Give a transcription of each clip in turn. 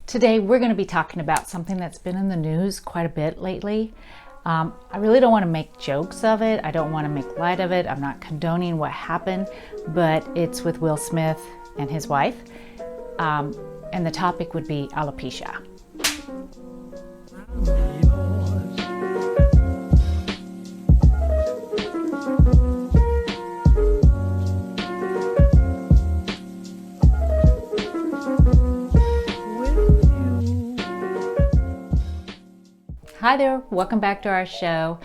Today we're going to be talking about something that's been in the news quite a bit lately. I really don't want to make jokes of it. I don't want to make light of it. I'm not condoning what happened, but it's with Will Smith and his wife. And the topic would be alopecia. Hi there, welcome back to our show.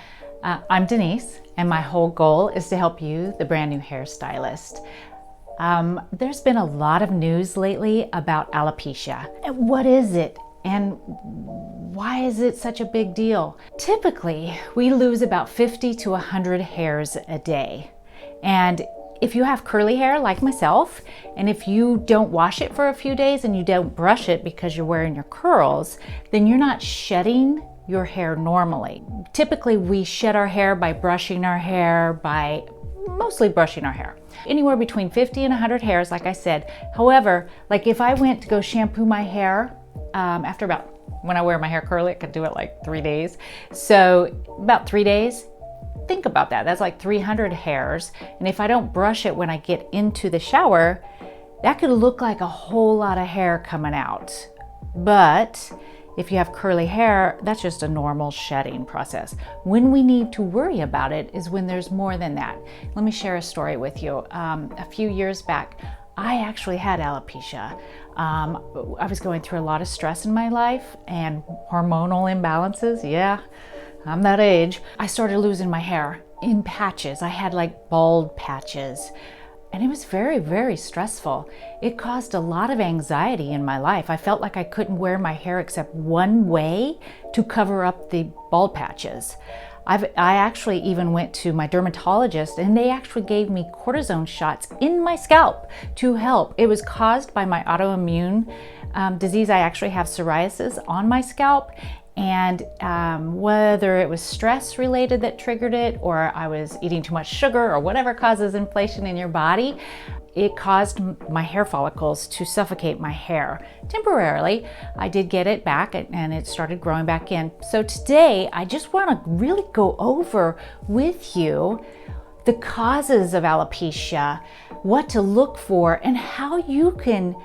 I'm Denise, and my whole goal is to help you, the brand new hairstylist. There's been a lot of news lately about alopecia. And what is it? And why is it such a big deal? Typically, we lose about 50 to 100 hairs a day. And if you have curly hair like myself, and if you don't wash it for a few days and you don't brush it because you're wearing your curls, then you're not shedding your hair normally. Typically, we shed our hair by brushing our hair, mostly brushing our hair. Anywhere between 50 and 100 hairs, like I said. However, like if I went to go shampoo my hair, when I wear my hair curly, I could do it like 3 days. So about 3 days, think about that. That's like 300 hairs. And if I don't brush it when I get into the shower, that could look like a whole lot of hair coming out. But if you have curly hair, that's just a normal shedding process. When we need to worry about it is when there's more than that. Let me share a story with you. A few years back, I actually had alopecia. I was going through a lot of stress in my life and hormonal imbalances. Yeah, I'm that age. I started losing my hair in patches. I had like bald patches. And it was very, very stressful. It caused a lot of anxiety in my life. I felt like I couldn't wear my hair except one way to cover up the bald patches. I actually even went to my dermatologist and they actually gave me cortisone shots in my scalp to help. It was caused by my autoimmune disease. I actually have psoriasis on my scalp. And whether it was stress related that triggered it, or I was eating too much sugar, or whatever causes inflation in your body, it caused my hair follicles to suffocate my hair temporarily. I did get it back and it started growing back in. So today I just want to really go over with you the causes of alopecia, what to look for, and how you can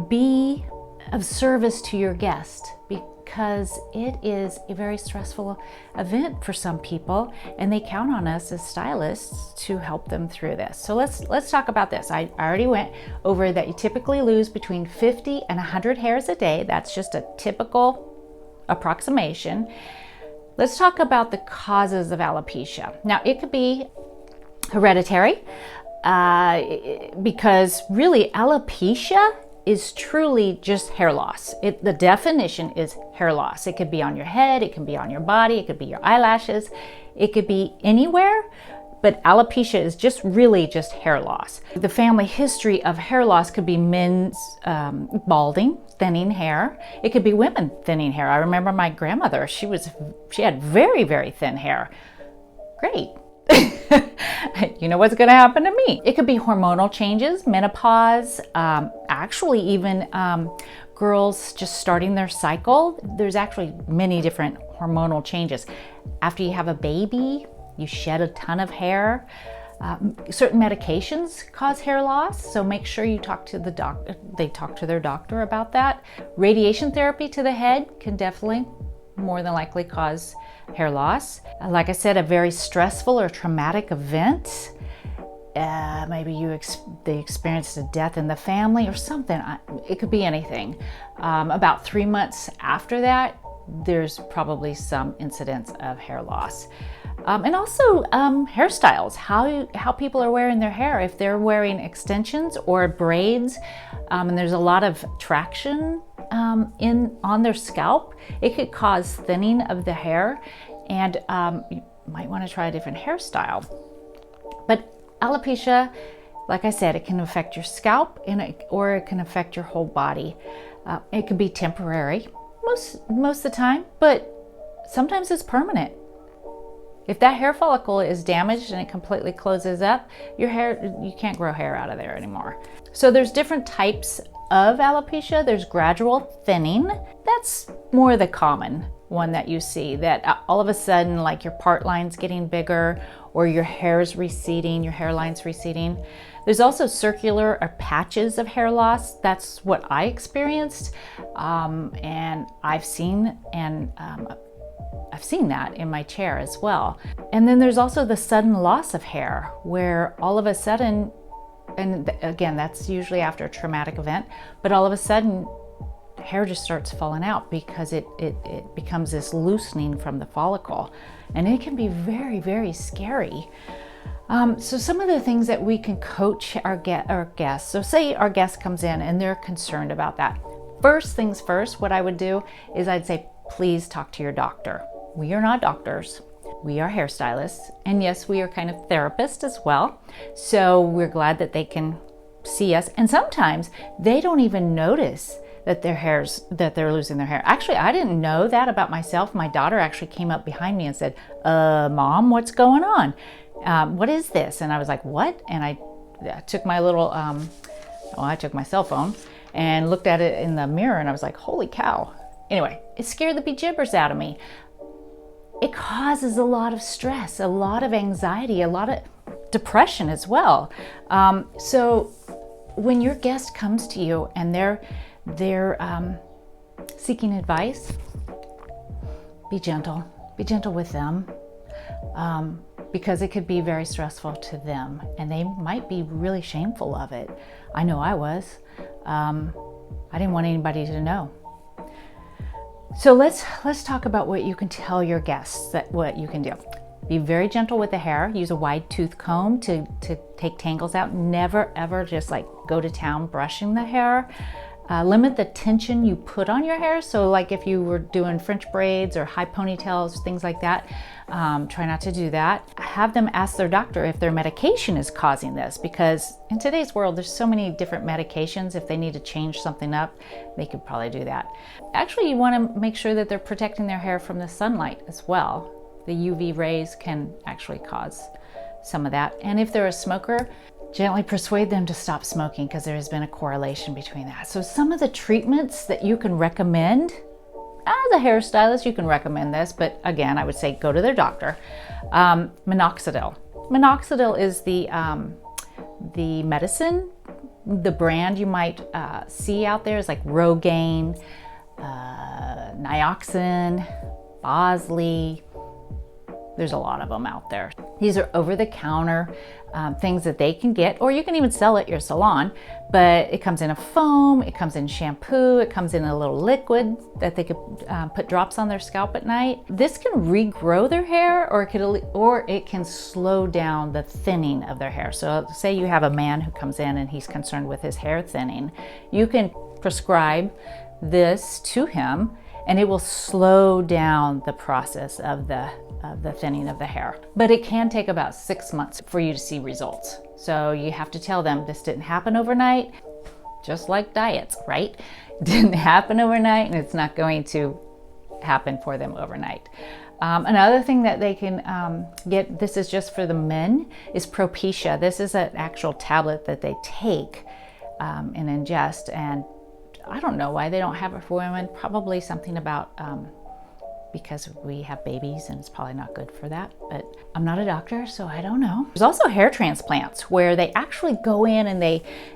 be of service to your guest, because it is a very stressful event for some people and they count on us as stylists to help them through this. So let's talk about this. I already went over that you typically lose between 50 and 100 hairs a day. That's just a typical approximation. Let's talk about the causes of alopecia. Now, it could be hereditary because really alopecia is truly just hair loss. The definition is hair loss. It could be on your head, it can be on your body, it could be your eyelashes, it could be anywhere, but alopecia is just really just hair loss. The family history of hair loss could be men's balding, thinning hair. It could be women thinning hair. I remember my grandmother, she had very, very thin hair. Great. You know what's going to happen to me. It could be hormonal changes, menopause, actually even girls just starting their cycle. There's actually many different hormonal changes. After you have a baby, you shed a ton of hair. Certain medications cause hair loss, so make sure you talk to the doctor. They talk to their doctor about that. Radiation therapy to the head can definitely more than likely cause hair loss. Like I said, a very stressful or traumatic event. Maybe they experienced a death in the family or something. It could be anything. About 3 months after that, there's probably some incidents of hair loss. And also hairstyles, how people are wearing their hair. If they're wearing extensions or braids, and there's a lot of traction on their scalp, it could cause thinning of the hair, and you might want to try a different hairstyle. But alopecia, like I said, it can affect your scalp or it can affect your whole body. It can be temporary most of the time, but sometimes it's permanent. If that hair follicle is damaged and it completely closes up, your hair, you can't grow hair out of there anymore. So there's different types of alopecia. There's gradual thinning. that's more the common one that you see, that all of a sudden, like your part line's getting bigger or your hair's receding, your hairline's receding. There's also circular or patches of hair loss. That's what I experienced, and I've seen that in my chair as well. And then there's also the sudden loss of hair, where all of a sudden, and again, that's usually after a traumatic event, but all of a sudden hair just starts falling out because it becomes this loosening from the follicle, and it can be very, very scary. So some of the things that we can coach our guests, so say our guest comes in and they're concerned about that. First things first, what I would do is I'd say, please talk to your doctor. We are not doctors. We are hairstylists, and yes, we are kind of therapists as well. So we're glad that they can see us, and sometimes they don't even notice that they're losing their hair. Actually, I didn't know that about myself. My daughter actually came up behind me and said, Mom, what's going on? What is this? And I was like, what? And I took my little, I took my cell phone and looked at it in the mirror, and I was like, holy cow. Anyway, it scared the bejeebers out of me. It causes a lot of stress, a lot of anxiety, a lot of depression as well. So when your guest comes to you and they're seeking advice, be gentle with them, because it could be very stressful to them, and they might be really shameful of it. I know I was. I didn't want anybody to know. So let's talk about what you can tell your guests, what you can do. Be very gentle with the hair. Use a wide tooth comb to take tangles out. Never ever just like go to town brushing the hair. Limit the tension you put on your hair. So like if you were doing French braids or high ponytails, things like that, try not to do that. Have them ask their doctor if their medication is causing this, because in today's world, there's so many different medications. If they need to change something up, they could probably do that. Actually, you want to make sure that they're protecting their hair from the sunlight as well. The UV rays can actually cause some of that. And if they're a smoker, gently persuade them to stop smoking, because there has been a correlation between that. So some of the treatments that you can recommend, as a hairstylist, you can recommend this, but again, I would say go to their doctor. Minoxidil. Minoxidil is the medicine. The brand you might see out there is like Rogaine, Nioxin, Bosley. There's a lot of them out there. These are over-the-counter things that they can get, or you can even sell at your salon, but it comes in a foam, it comes in shampoo, it comes in a little liquid that they could put drops on their scalp at night. This can regrow their hair, or it can slow down the thinning of their hair. So say you have a man who comes in and he's concerned with his hair thinning. You can prescribe this to him, and it will slow down the process of the thinning of the hair. But it can take about 6 months for you to see results. So you have to tell them this didn't happen overnight, just like diets, right? It didn't happen overnight, and it's not going to happen for them overnight. Another thing that they can get, this is just for the men, is Propecia. This is an actual tablet that they take and ingest, and I don't know why they don't have it for women. Probably something about because we have babies, and it's probably not good for that, but I'm not a doctor, so I don't know. There's also hair transplants where they actually go in and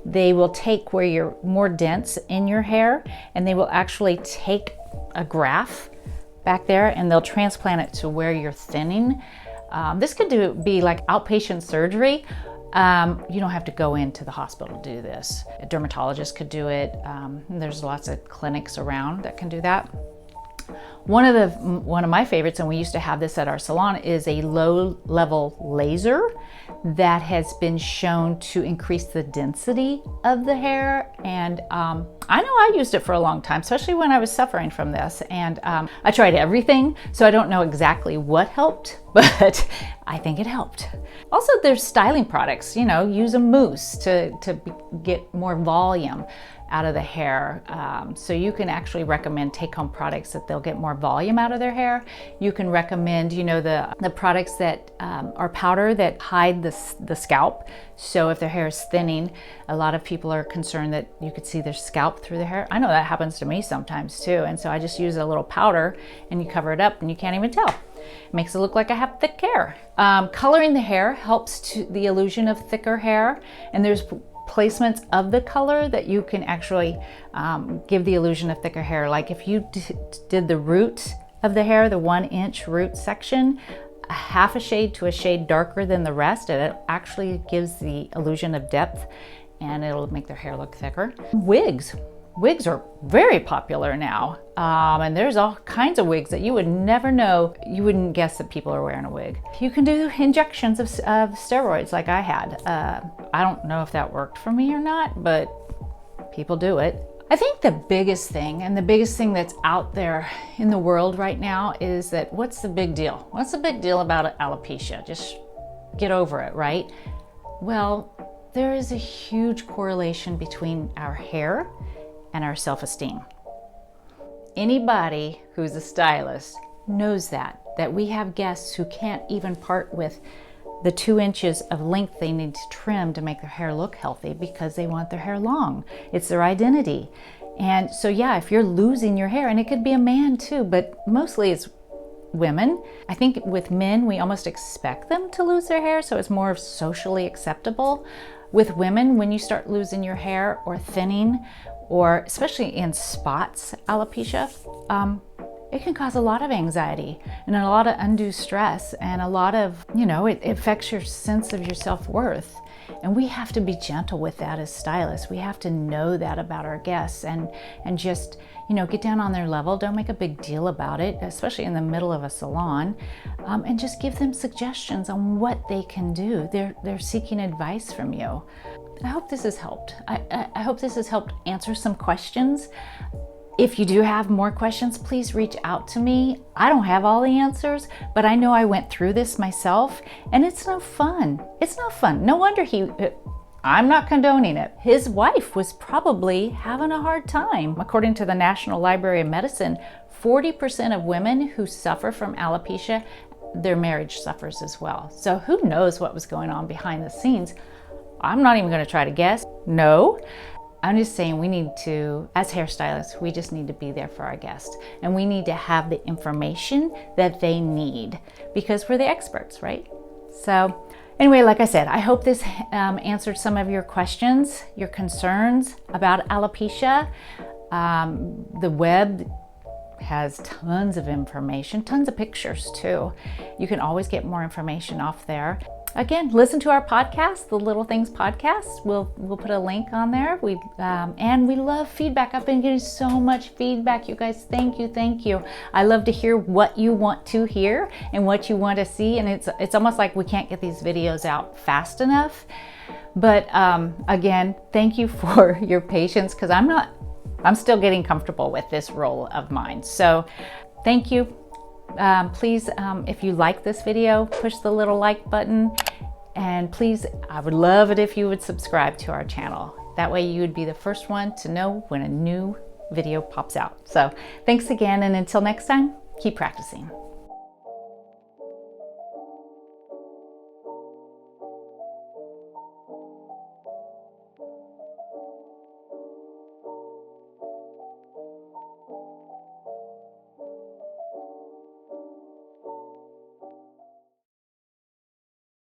they will take where you're more dense in your hair, and they will actually take a graft back there and they'll transplant it to where you're thinning. This could be like outpatient surgery. You don't have to go into the hospital to do this. A dermatologist could do it. There's lots of clinics around that can do that. One of my favorites, and we used to have this at our salon, is a low-level laser that has been shown to increase the density of the hair. And I know I used it for a long time, especially when I was suffering from this. And I tried everything, so I don't know exactly what helped, but I think it helped. Also, there's styling products. Use a mousse to get more volume. out of the hair. So you can actually recommend take-home products that they'll get more volume out of their hair. You can recommend, you know, the products that are powder that hide the scalp. So if their hair is thinning, a lot of people are concerned that you could see their scalp through the hair. I know that happens to me sometimes too. And so I just use a little powder and you cover it up and you can't even tell. It makes it look like I have thick hair. Coloring the hair helps to the illusion of thicker hair, and there's placements of the color that you can actually give the illusion of thicker hair. Like if you did the root of the hair, the 1-inch root section, a half a shade to a shade darker than the rest, it actually gives the illusion of depth and it'll make their hair look thicker. Wigs are very popular now, and there's all kinds of wigs that you would never know. You wouldn't guess that people are wearing a wig. You can do injections of steroids like I had. I don't know if that worked for me or not, but people do it. I think the biggest thing, and the biggest thing that's out there in the world right now, is that what's the big deal? What's the big deal about alopecia? Just get over it, right? Well, there is a huge correlation between our hair and our self-esteem. Anybody who's a stylist knows that we have guests who can't even part with the 2 inches of length they need to trim to make their hair look healthy because they want their hair long. It's their identity. And so yeah, if you're losing your hair, and it could be a man too, but mostly it's women. I think with men, we almost expect them to lose their hair, so it's more socially acceptable. With women, when you start losing your hair or thinning, or especially in spots alopecia, it can cause a lot of anxiety and a lot of undue stress and a lot of, you know, it affects your sense of your self-worth. And we have to be gentle with that as stylists. We have to know that about our guests and just, you know, get down on their level. Don't make a big deal about it, especially in the middle of a salon, and just give them suggestions on what they can do. They're seeking advice from you. I hope this has helped. I hope this has helped answer some questions. If you do have more questions, please reach out to me. I don't have all the answers, but I know I went through this myself, and it's no fun. It's no fun. No wonder I'm not condoning it. His wife was probably having a hard time. According to the National Library of Medicine, 40% of women who suffer from alopecia, their marriage suffers as well. So who knows what was going on behind the scenes? I'm not even going to try to guess. No. I'm just saying we need to, as hairstylists, we just need to be there for our guests. And we need to have the information that they need because we're the experts, right? So anyway, like I said, I hope this answered some of your questions, your concerns about alopecia. The web has tons of information, tons of pictures too. You can always get more information off there. Again, listen to our podcast, the Little Things Podcast. We'll put a link on there. And we love feedback. I've been getting so much feedback, you guys. Thank you. I love to hear what you want to hear and what you want to see. And it's almost like we can't get these videos out fast enough. But again, thank you for your patience because I'm still getting comfortable with this role of mine. So thank you. Please, if you like this video, push the little like button, and please, I would love it if you would subscribe to our channel. That way you would be the first one to know when a new video pops out. So thanks again, and until next time, keep practicing.